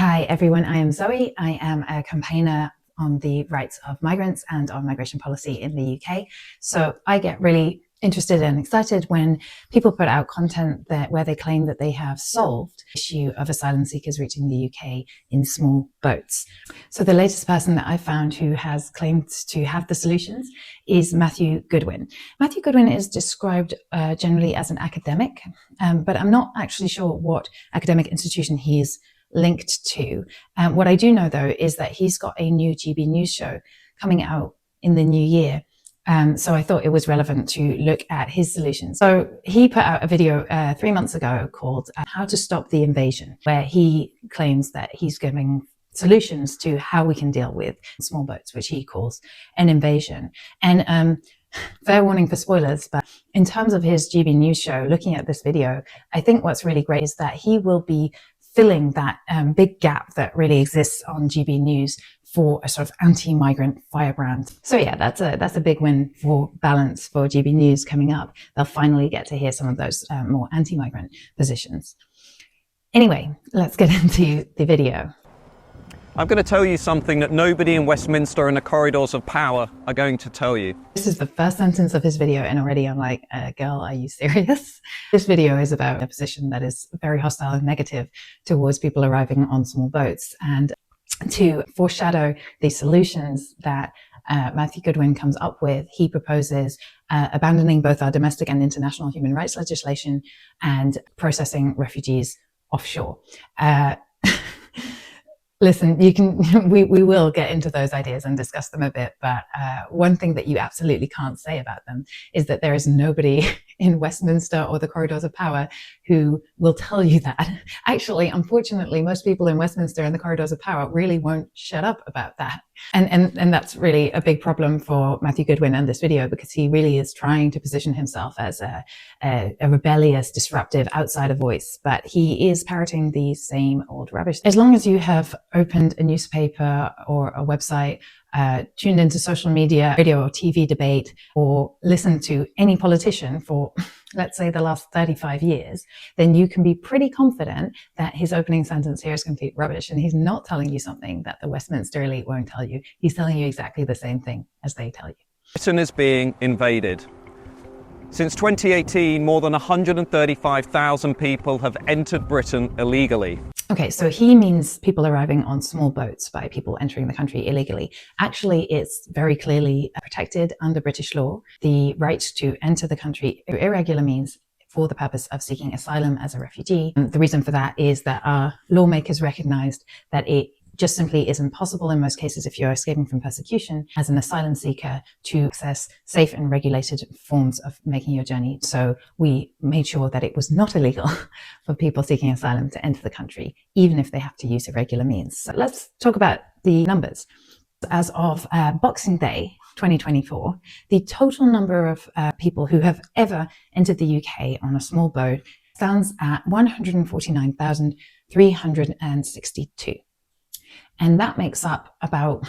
Hi everyone, I am Zoe. I am a campaigner on the rights of migrants and on migration policy in the UK. So I get really interested and excited when people put out content where they claim that they have solved the issue of asylum seekers reaching the UK in small boats. So the latest person that I found who has claimed to have the solutions is Matthew Goodwin. Matthew Goodwin is described generally as an academic, but I'm not actually sure what academic institution he is linked to. What I do know though is that he's got a new GBNews show coming out in the new year. So I thought it was relevant to look at his solutions. So he put out a video 3 months ago called How to Stop the Invasion, where he claims that he's giving solutions to how we can deal with small boats, which he calls an invasion. And fair warning for spoilers, but in terms of his GBNews show, looking at this video, I think what's really great is that he will be filling that big gap that really exists on GBNews for a sort of anti-migrant firebrand. So yeah, that's a big win for balance for GBNews coming up. They'll finally get to hear some of those more anti-migrant positions. Anyway, let's get into the video. I'm going to tell you something that nobody in Westminster and the corridors of power are going to tell you. This is the first sentence of his video and already I'm like, girl, are you serious? This video is about a position that is very hostile and negative towards people arriving on small boats. And to foreshadow the solutions that Matthew Goodwin comes up with, he proposes abandoning both our domestic and international human rights legislation and processing refugees offshore. Listen, we will get into those ideas and discuss them a bit, but one thing that you absolutely can't say about them is that there is nobody in Westminster or the corridors of power who will tell you that. Actually, unfortunately, most people in Westminster and the corridors of power really won't shut up about that. And that's really a big problem for Matthew Goodwin and this video, because he really is trying to position himself as a rebellious, disruptive outsider voice, but he is parroting the same old rubbish. As long as you have opened a newspaper or a website, tuned into social media, radio or TV debate, or listened to any politician for, let's say, the last 35 years, then you can be pretty confident that his opening sentence here is complete rubbish, and he's not telling you something that the Westminster elite won't tell you. He's telling you exactly the same thing as they tell you. Britain is being invaded. Since 2018, more than 135,000 people have entered Britain illegally. Okay, so he means people arriving on small boats by people entering the country illegally. Actually, it's very clearly protected under British law, the right to enter the country through irregular means for the purpose of seeking asylum as a refugee. The reason for that is that our lawmakers recognized that it just simply isn't possible in most cases, if you're escaping from persecution as an asylum seeker, to access safe and regulated forms of making your journey. So we made sure that it was not illegal for people seeking asylum to enter the country, even if they have to use irregular means. So let's talk about the numbers. As of Boxing Day 2024, the total number of people who have ever entered the UK on a small boat stands at 149,362. And that makes up about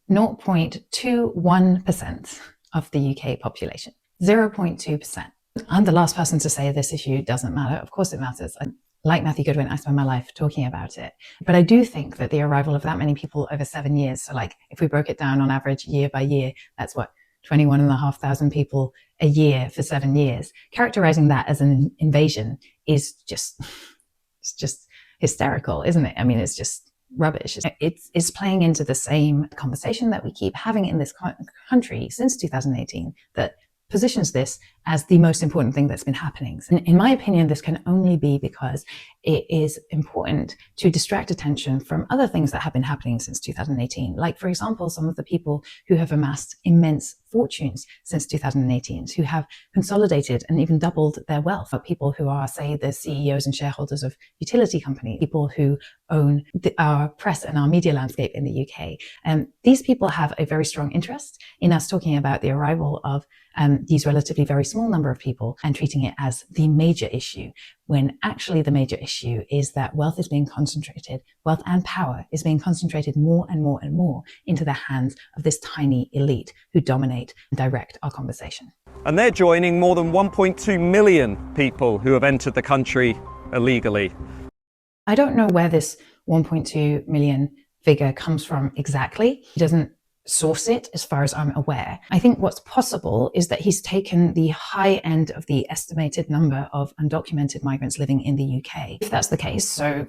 0.21% of the UK population, 0.2%. I'm the last person to say this issue doesn't matter. Of course it matters. Like Matthew Goodwin, I spend my life talking about it. But I do think that the arrival of that many people over 7 years, so like if we broke it down on average year by year, that's what, 21,500 people a year for 7 years. Characterizing that as an invasion is just hysterical, isn't it? I mean, it's just rubbish. It's playing into the same conversation that we keep having in this country since 2018 that positions this as the most important thing that's been happening. And in my opinion, this can only be because it is important to distract attention from other things that have been happening since 2018. Like, for example, some of the people who have amassed immense fortunes since 2018, who have consolidated and even doubled their wealth, or people who are, say, the CEOs and shareholders of utility companies, people who own our press and our media landscape in the UK. And these people have a very strong interest in us talking about the arrival of these relatively very small number of people and treating it as the major issue, when actually the major issue is that wealth is being concentrated, wealth and power is being concentrated more and more and more into the hands of this tiny elite who dominate and direct our conversation. And they're joining more than 1.2 million people who have entered the country illegally. I don't know where this 1.2 million figure comes from exactly. He doesn't source it as far as I'm aware. I think what's possible is that he's taken the high end of the estimated number of undocumented migrants living in the UK. If that's the case, so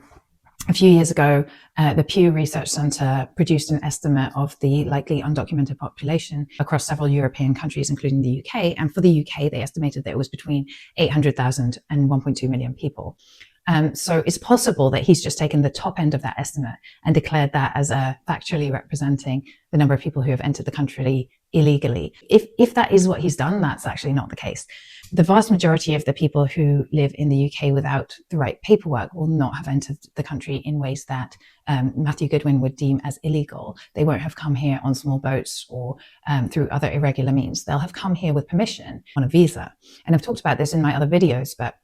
a few years ago, the Pew Research Centre produced an estimate of the likely undocumented population across several European countries, including the UK. And for the UK, they estimated that it was between 800,000 and 1.2 million people. So it's possible that he's just taken the top end of that estimate and declared that as factually representing the number of people who have entered the country illegally. If that is what he's done, that's actually not the case. The vast majority of the people who live in the UK without the right paperwork will not have entered the country in ways that Matthew Goodwin would deem as illegal. They won't have come here on small boats or through other irregular means. They'll have come here with permission on a visa. And I've talked about this in my other videos, but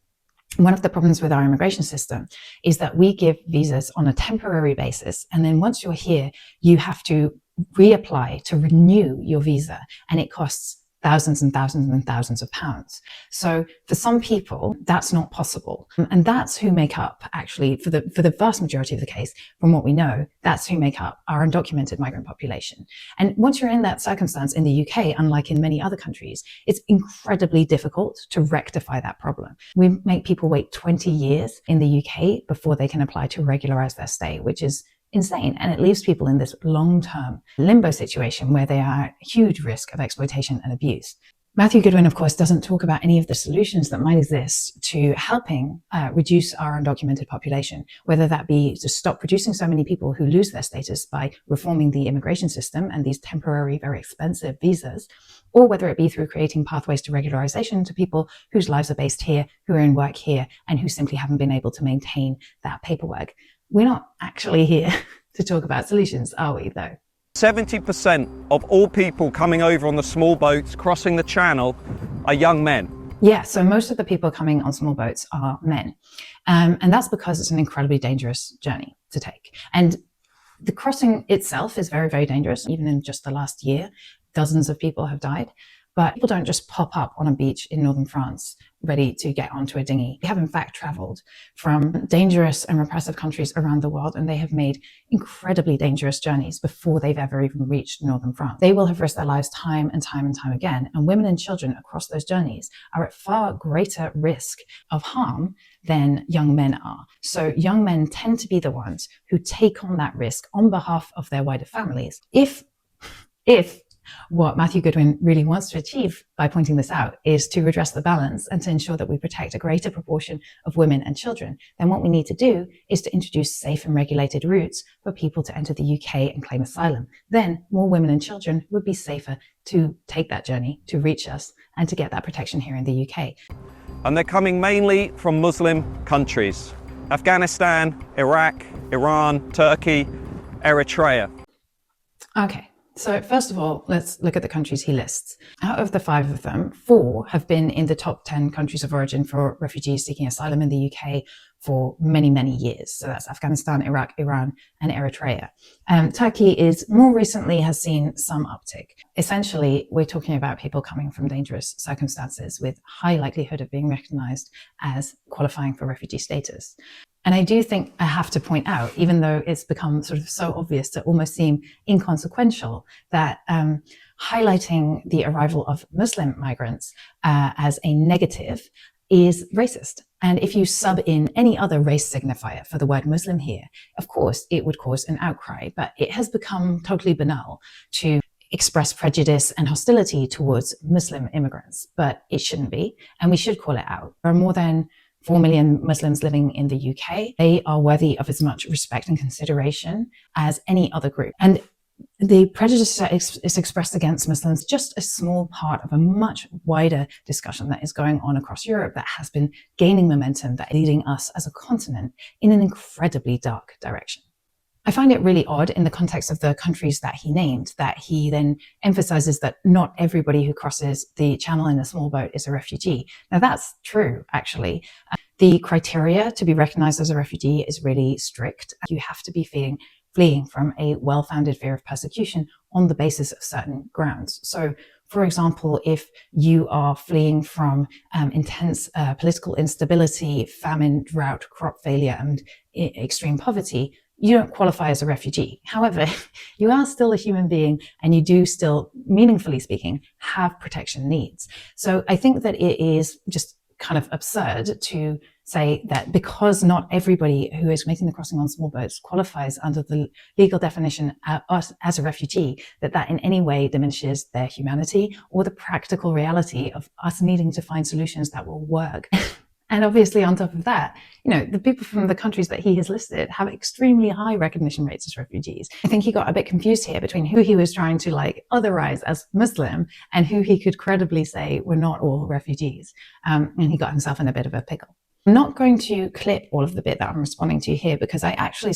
one of the problems with our immigration system is that we give visas on a temporary basis. And then once you're here, you have to reapply to renew your visa. And it costs thousands and thousands and thousands of pounds. So for some people, that's not possible. And that's who make up, actually, for the vast majority of the case, from what we know, that's who make up our undocumented migrant population. And once you're in that circumstance in the UK, unlike in many other countries, it's incredibly difficult to rectify that problem. We make people wait 20 years in the UK before they can apply to regularize their stay, which is insane. And it leaves people in this long-term limbo situation where they are at huge risk of exploitation and abuse. Matthew Goodwin, of course, doesn't talk about any of the solutions that might exist to helping reduce our undocumented population, whether that be to stop producing so many people who lose their status by reforming the immigration system and these temporary, very expensive visas, or whether it be through creating pathways to regularization to people whose lives are based here, who are in work here, and who simply haven't been able to maintain that paperwork. We're not actually here to talk about solutions, are we, though? 70% of all people coming over on the small boats crossing the channel are young men. Yeah, so most of the people coming on small boats are men. And that's because it's an incredibly dangerous journey to take. And the crossing itself is very, very dangerous. Even in just the last year, dozens of people have died. But people don't just pop up on a beach in northern France ready to get onto a dinghy. They have in fact traveled from dangerous and repressive countries around the world, and they have made incredibly dangerous journeys before they've ever even reached northern France. They will have risked their lives time and time and time again, and women and children across those journeys are at far greater risk of harm than young men are. So young men tend to be the ones who take on that risk on behalf of their wider families. If what Matthew Goodwin really wants to achieve by pointing this out is to redress the balance and to ensure that we protect a greater proportion of women and children, then what we need to do is to introduce safe and regulated routes for people to enter the UK and claim asylum. Then more women and children would be safer to take that journey, to reach us, and to get that protection here in the UK. And they're coming mainly from Muslim countries: Afghanistan, Iraq, Iran, Turkey, Eritrea. Okay. So first of all, let's look at the countries he lists. Out of the 5 of them, 4 have been in the top 10 countries of origin for refugees seeking asylum in the UK for many, many years. So that's Afghanistan, Iraq, Iran, and Eritrea. Turkey is more recently has seen some uptick. Essentially, we're talking about people coming from dangerous circumstances with high likelihood of being recognized as qualifying for refugee status. And I do think I have to point out, even though it's become sort of so obvious to almost seem inconsequential, that highlighting the arrival of Muslim migrants as a negative is racist. And if you sub in any other race signifier for the word Muslim here, of course, it would cause an outcry. But it has become totally banal to express prejudice and hostility towards Muslim immigrants. But it shouldn't be, and we should call it out. There are more than 4 million Muslims living in the UK. They are worthy of as much respect and consideration as any other group. And the prejudice that is expressed against Muslims, just a small part of a much wider discussion that is going on across Europe that has been gaining momentum, that is leading us as a continent in an incredibly dark direction. I find it really odd in the context of the countries that he named, that he then emphasizes that not everybody who crosses the channel in a small boat is a refugee. Now that's true, actually. The criteria to be recognized as a refugee is really strict. You have to be fleeing from a well-founded fear of persecution on the basis of certain grounds. So, for example, if you are fleeing from intense political instability, famine, drought, crop failure, and extreme poverty, you don't qualify as a refugee. However, you are still a human being and you do still, meaningfully speaking, have protection needs. So I think that it is just kind of absurd to say that because not everybody who is making the crossing on small boats qualifies under the legal definition as a refugee, that in any way diminishes their humanity or the practical reality of us needing to find solutions that will work. And obviously, on top of that, the people from the countries that he has listed have extremely high recognition rates as refugees. I think he got a bit confused here between who he was trying to otherize as Muslim and who he could credibly say were not all refugees. And he got himself in a bit of a pickle. I'm not going to clip all of the bit that I'm responding to here because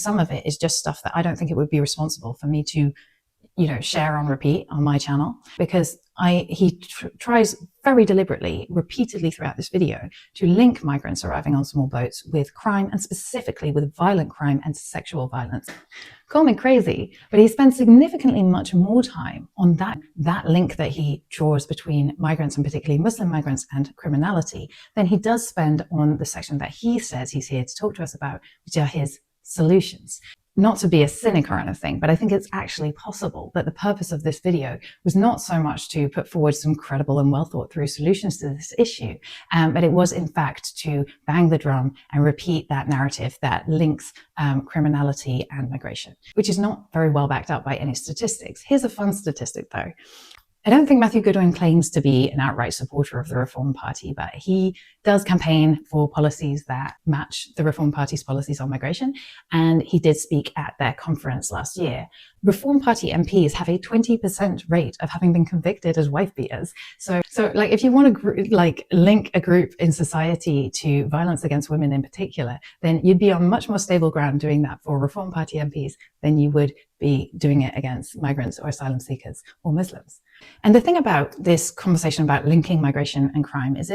some of it is just stuff that I don't think it would be responsible for me to share on repeat on my channel, because he tries very deliberately, repeatedly throughout this video, to link migrants arriving on small boats with crime, and specifically with violent crime and sexual violence. Call me crazy, but he spends significantly much more time on that link that he draws between migrants, and particularly Muslim migrants, and criminality than he does spend on the section that he says he's here to talk to us about, which are his solutions. Not to be a cynic or anything, but I think it's actually possible that the purpose of this video was not so much to put forward some credible and well thought through solutions to this issue, but it was in fact to bang the drum and repeat that narrative that links criminality and migration, which is not very well backed up by any statistics. Here's a fun statistic though. I don't think Matthew Goodwin claims to be an outright supporter of the Reform Party, but he does campaign for policies that match the Reform Party's policies on migration. And he did speak at their conference last year. Reform Party MPs have a 20% rate of having been convicted as wife beaters. So if you want to link a group in society to violence against women in particular, then you'd be on much more stable ground doing that for Reform Party MPs than you would be doing it against migrants or asylum seekers or Muslims. And the thing about this conversation about linking migration and crime is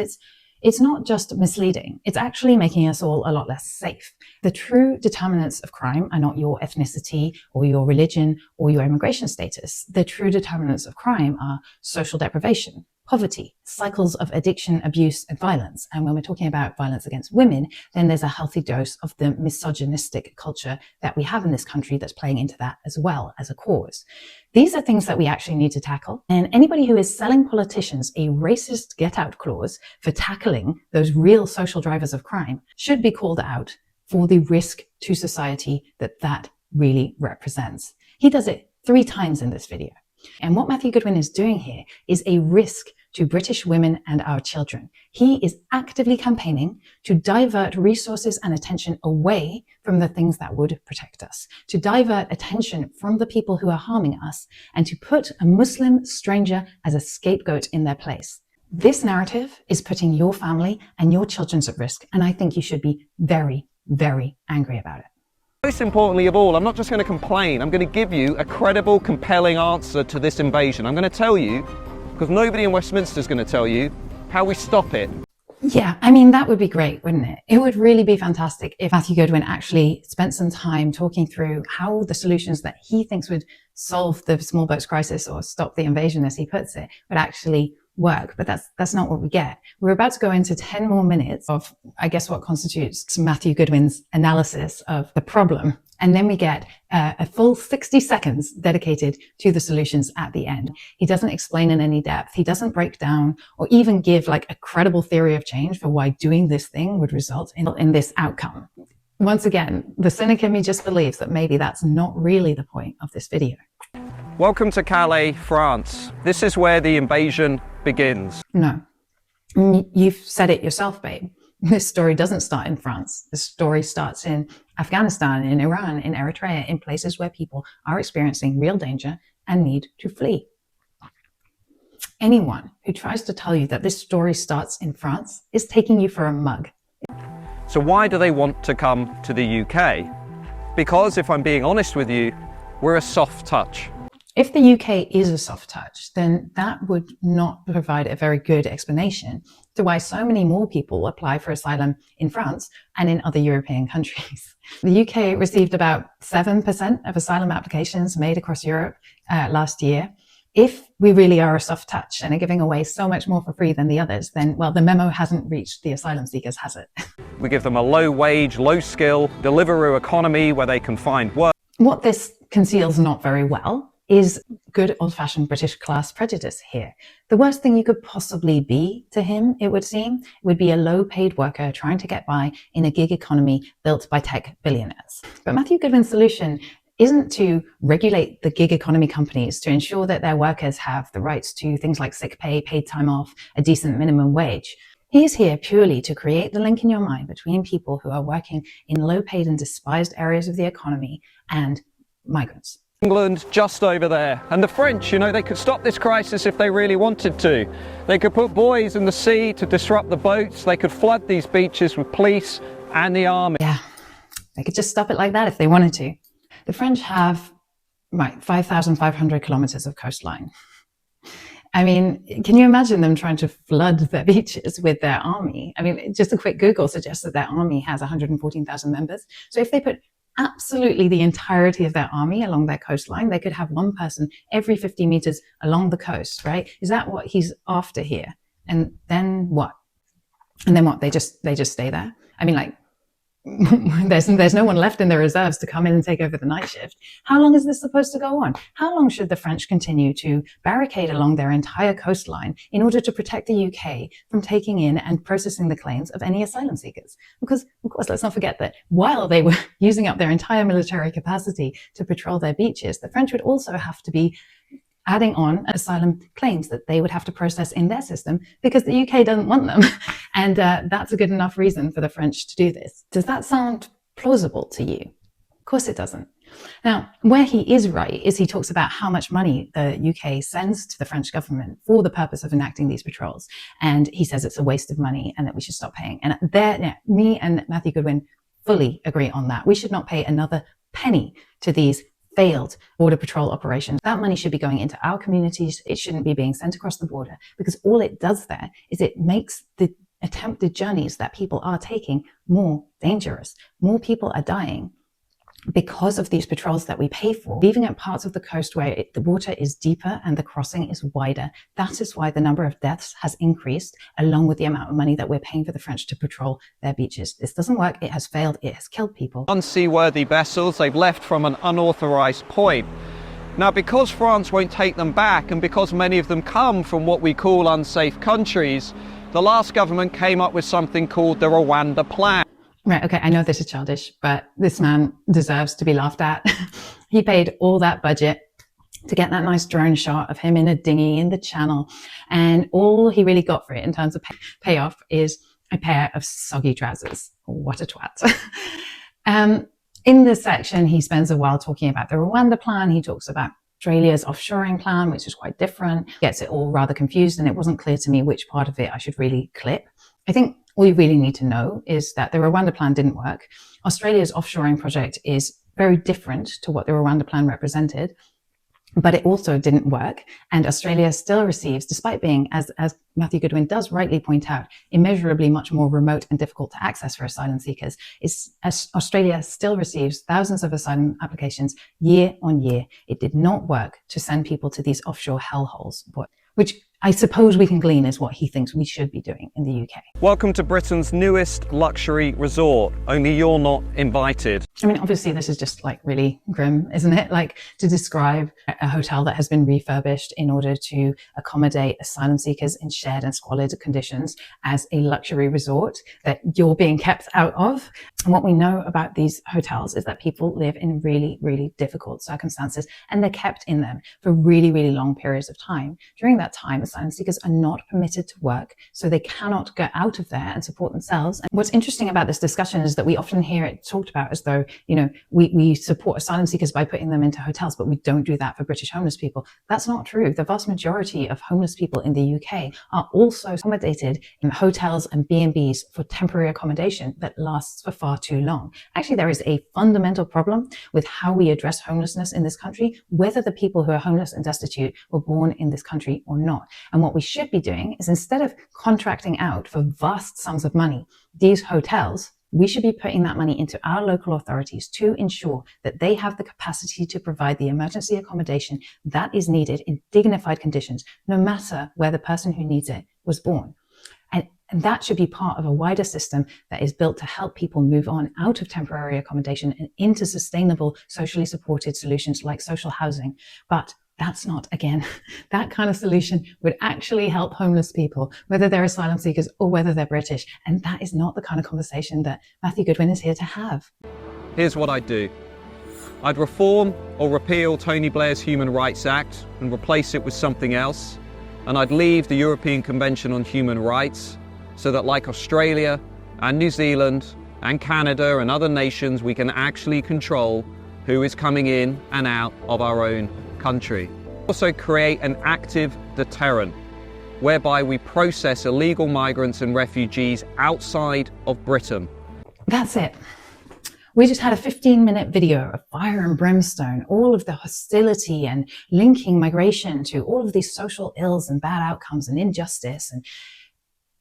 it's not just misleading, it's actually making us all a lot less safe. The true determinants of crime are not your ethnicity or your religion or your immigration status. The true determinants of crime are social deprivation, poverty, cycles of addiction, abuse, and violence. And when we're talking about violence against women, then there's a healthy dose of the misogynistic culture that we have in this country that's playing into that as well as a cause. These are things that we actually need to tackle. And anybody who is selling politicians a racist get-out clause for tackling those real social drivers of crime should be called out for the risk to society that really represents. He does it 3 times in this video. And what Matthew Goodwin is doing here is a risk to British women and our children. He is actively campaigning to divert resources and attention away from the things that would protect us, to divert attention from the people who are harming us, and to put a Muslim stranger as a scapegoat in their place. This narrative is putting your family and your children at risk, and I think you should be very, very angry about it. Most importantly of all, I'm not just going to complain, I'm going to give you a credible, compelling answer to this invasion. I'm going to tell you, because nobody in Westminster is going to tell you, how we stop it. Yeah, I mean, that would be great, wouldn't it? It would really be fantastic if Matthew Goodwin actually spent some time talking through how the solutions that he thinks would solve the small boats crisis or stop the invasion, as he puts it, would actually work. But that's not what we get. We're about to go into 10 more minutes of, I guess, what constitutes Matthew Goodwin's analysis of the problem. And then we get a full 60 seconds dedicated to the solutions at the end. He doesn't explain in any depth. He doesn't break down or even give a credible theory of change for why doing this thing would result in this outcome. Once again, the cynic in me just believes that maybe that's not really the point of this video. Welcome to Calais, France. This is where the invasion begins. No, you've said it yourself, babe. This story doesn't start in France. This story starts in Afghanistan, in Iran, in Eritrea, in places where people are experiencing real danger and need to flee. Anyone who tries to tell you that this story starts in France is taking you for a mug. So why do they want to come to the UK? Because if I'm being honest with you, we're a soft touch. If the UK is a soft touch, then that would not provide a very good explanation to why so many more people apply for asylum in France and in other European countries. The UK received about 7% of asylum applications made across Europe last year. if we really are a soft touch and are giving away so much more for free than the others, then, well, the memo hasn't reached the asylum seekers, has it? We give them a low wage, low skill, Deliveroo economy where they can find work. What this conceals not very well is good old-fashioned British class prejudice here. The worst thing you could possibly be to him, it would seem, would be a low-paid worker trying to get by in a gig economy built by tech billionaires. But Matthew Goodwin's solution isn't to regulate the gig economy companies to ensure that their workers have the rights to things like sick pay, paid time off, a decent minimum wage. He is here purely to create the link in your mind between people who are working in low-paid and despised areas of the economy and migrants. England just over there. And the French, you know, they could stop this crisis if they really wanted to. They could put buoys in the sea to disrupt the boats. They could flood these beaches with police and the army. Yeah, they could just stop it like that if they wanted to. The French have, 5,500 kilometers of coastline. I mean, can you imagine them trying to flood their beaches with their army? I mean, just a quick Google suggests that their army has 114,000 members. So if they put absolutely the entirety of their army along their coastline, they could have one person every 50 meters along the coast, right? Is that what he's after here? And then what? And then what? They just stay there? I mean, like, there's no one left in the reserves to come in and take over the night shift. How long is this supposed to go on? How long should the French continue to barricade along their entire coastline in order to protect the UK from taking in and processing the claims of any asylum seekers? Because, of course, let's not forget that while they were using up their entire military capacity to patrol their beaches, the French would also have to be adding on asylum claims that they would have to process in their system because the UK doesn't want them. And that's a good enough reason for the French to do this. Does that sound plausible to you? Of course it doesn't. Now, where he is right is he talks about how much money the UK sends to the French government for the purpose of enacting these patrols. And he says it's a waste of money and that we should stop paying. And me and Matthew Goodwin fully agree on that. We should not pay another penny to these failed border patrol operations. That money should be going into our communities. It shouldn't be being sent across the border because all it does there is it makes the attempted journeys that people are taking more dangerous. More people are dying because of these patrols that we pay for, leaving at parts of the coast where the water is deeper and the crossing is wider. That is why the number of deaths has increased along with the amount of money that we're paying for the French to patrol their beaches. This doesn't work. It has failed. It has killed people. Unseaworthy vessels, they've left from an unauthorized point. Now, because France won't take them back and because many of them come from what we call unsafe countries, the last government came up with something called the Rwanda Plan. Right, okay, I know this is childish, but this man deserves to be laughed at. He paid all that budget to get that nice drone shot of him in a dinghy in the channel. And all he really got for it in terms of payoff is a pair of soggy trousers. What a twat. In this section, he spends a while talking about the Rwanda plan. He talks about Australia's offshoring plan, which is quite different. Gets it all rather confused, and it wasn't clear to me which part of it I should really clip. I think all you really need to know is that the Rwanda plan didn't work. Australia's offshoring project is very different to what the Rwanda plan represented, but it also didn't work. And Australia still receives, despite being, as Matthew Goodwin does rightly point out, immeasurably much more remote and difficult to access for asylum seekers, Australia still receives thousands of asylum applications year on year. It did not work to send people to these offshore hellholes, which I suppose we can glean is what he thinks we should be doing in the UK. Welcome to Britain's newest luxury resort, only you're not invited. I mean, obviously this is just like really grim, isn't it? Like to describe a hotel that has been refurbished in order to accommodate asylum seekers in shared and squalid conditions as a luxury resort that you're being kept out of. And what we know about these hotels is that people live in really, really difficult circumstances and they're kept in them for really, really long periods of time. During that time, asylum seekers are not permitted to work, so they cannot get out of there and support themselves. And what's interesting about this discussion is that we often hear it talked about as though, you know, we support asylum seekers by putting them into hotels, but we don't do that for British homeless people. That's not true. The vast majority of homeless people in the UK are also accommodated in hotels and B&Bs for temporary accommodation that lasts for far too long. Actually, there is a fundamental problem with how we address homelessness in this country, whether the people who are homeless and destitute were born in this country or not. And what we should be doing is, instead of contracting out for vast sums of money these hotels we should be putting that money into our local authorities to ensure that they have the capacity to provide the emergency accommodation that is needed in dignified conditions, no matter where the person who needs it was born. And that should be part of a wider system that is built to help people move on out of temporary accommodation and into sustainable, socially supported solutions like social housing. But that's not, again, that kind of solution would actually help homeless people, whether they're asylum seekers or whether they're British. And that is not the kind of conversation that Matthew Goodwin is here to have. Here's what I'd do. I'd reform or repeal Tony Blair's Human Rights Act and replace it with something else. And I'd leave the European Convention on Human Rights so that, like Australia and New Zealand and Canada and other nations, we can actually control who is coming in and out of our own country. Also create an active deterrent whereby we process illegal migrants and refugees outside of Britain. That's it. We just had a 15-minute video of fire and brimstone, all of the hostility and linking migration to all of these social ills and bad outcomes and injustice.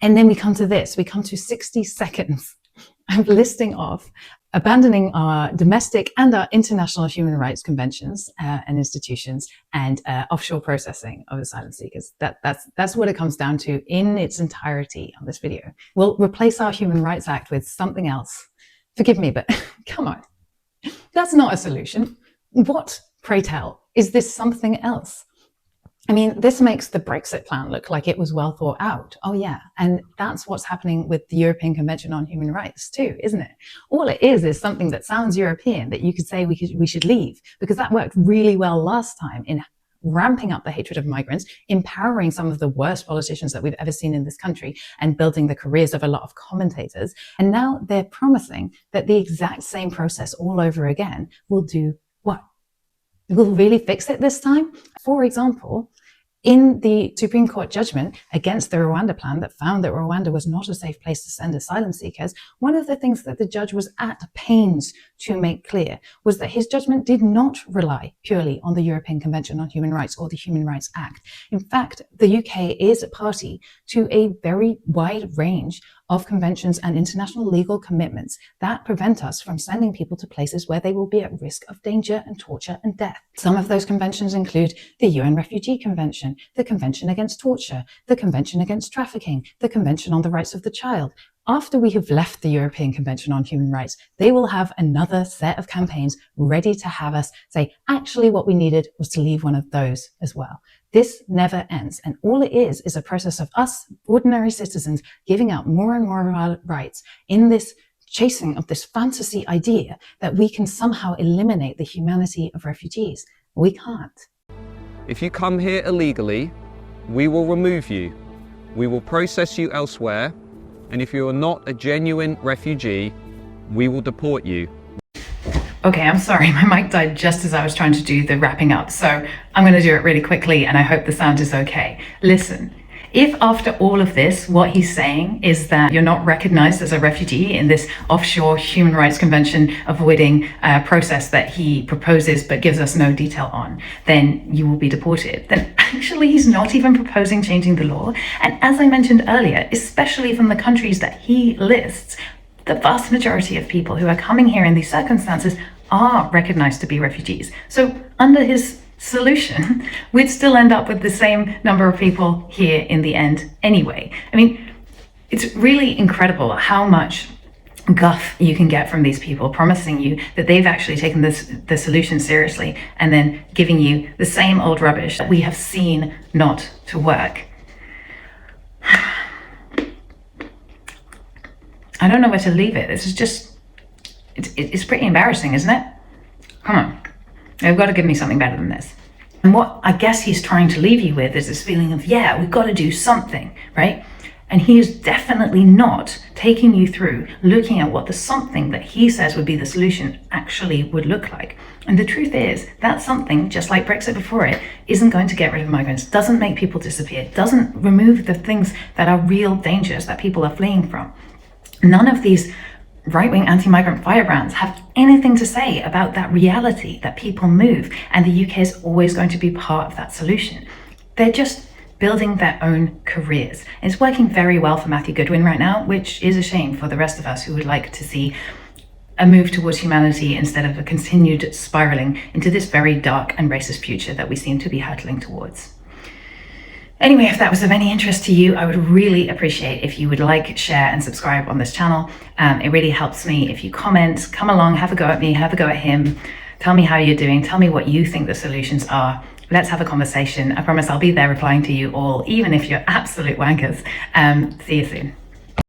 And then we come to this, we come to 60 seconds of listing off abandoning our domestic and our international human rights conventions and institutions and offshore processing of asylum seekers. That's what it comes down to in its entirety on this video. We'll replace our Human Rights Act with something else. Forgive me, but come on. That's not a solution. What, pray tell, is this something else? I mean, this makes the Brexit plan look like it was well thought out. Oh yeah, and that's what's happening with the European Convention on Human Rights too, isn't it? All it is something that sounds European that you could say we should leave, because that worked really well last time in ramping up the hatred of migrants, empowering some of the worst politicians that we've ever seen in this country, and building the careers of a lot of commentators. And now they're promising that the exact same process all over again will do what? Will really fix it this time? For example, in the Supreme Court judgment against the Rwanda plan that found that Rwanda was not a safe place to send asylum seekers, one of the things that the judge was at pains to make clear was that his judgment did not rely purely on the European Convention on Human Rights or the Human Rights Act. In fact, the UK is a party to a very wide range of conventions and international legal commitments that prevent us from sending people to places where they will be at risk of danger and torture and death. Some of those conventions include the UN Refugee Convention, the Convention Against Torture, the Convention Against Trafficking, the Convention on the Rights of the Child. After we have left the European Convention on Human Rights, they will have another set of campaigns ready to have us say, actually what we needed was to leave one of those as well. This never ends. And all it is a process of us, ordinary citizens, giving up more and more of our rights in this chasing of this fantasy idea that we can somehow eliminate the humanity of refugees. We can't. If you come here illegally, we will remove you. We will process you elsewhere. And if you are not a genuine refugee, we will deport you. Okay, I'm sorry, my mic died just as I was trying to do the wrapping up, so I'm going to do it really quickly and I hope the sound is okay. Listen, if after all of this, what he's saying is that you're not recognized as a refugee in this offshore human rights convention avoiding process that he proposes but gives us no detail on, then you will be deported. Then actually he's not even proposing changing the law. And as I mentioned earlier, especially from the countries that he lists, the vast majority of people who are coming here in these circumstances are recognized to be refugees. So under his solution, we'd still end up with the same number of people here in the end anyway. I mean, it's really incredible how much guff you can get from these people promising you that they've actually taken the solution seriously and then giving you the same old rubbish that we have seen not to work. I don't know where to leave it. This is just, it's pretty embarrassing, isn't it? Come on, you've got to give me something better than this. And what I guess he's trying to leave you with is this feeling of, yeah, we've got to do something, right? And he is definitely not taking you through looking at what the something that he says would be the solution actually would look like. And the truth is that something, just like Brexit before it, isn't going to get rid of migrants, doesn't make people disappear, doesn't remove the things that are real dangers that people are fleeing from. None of these right-wing anti-migrant firebrands have anything to say about that reality that people move, and the UK is always going to be part of that solution. They're just building their own careers. And it's working very well for Matthew Goodwin right now, which is a shame for the rest of us who would like to see a move towards humanity instead of a continued spiraling into this very dark and racist future that we seem to be hurtling towards. Anyway, if that was of any interest to you, I would really appreciate if you would like, share, and subscribe on this channel. It really helps me if you comment, come along, have a go at me, have a go at him, tell me how you're doing, tell me what you think the solutions are. Let's have a conversation. I promise I'll be there replying to you all, even if you're absolute wankers. See you soon.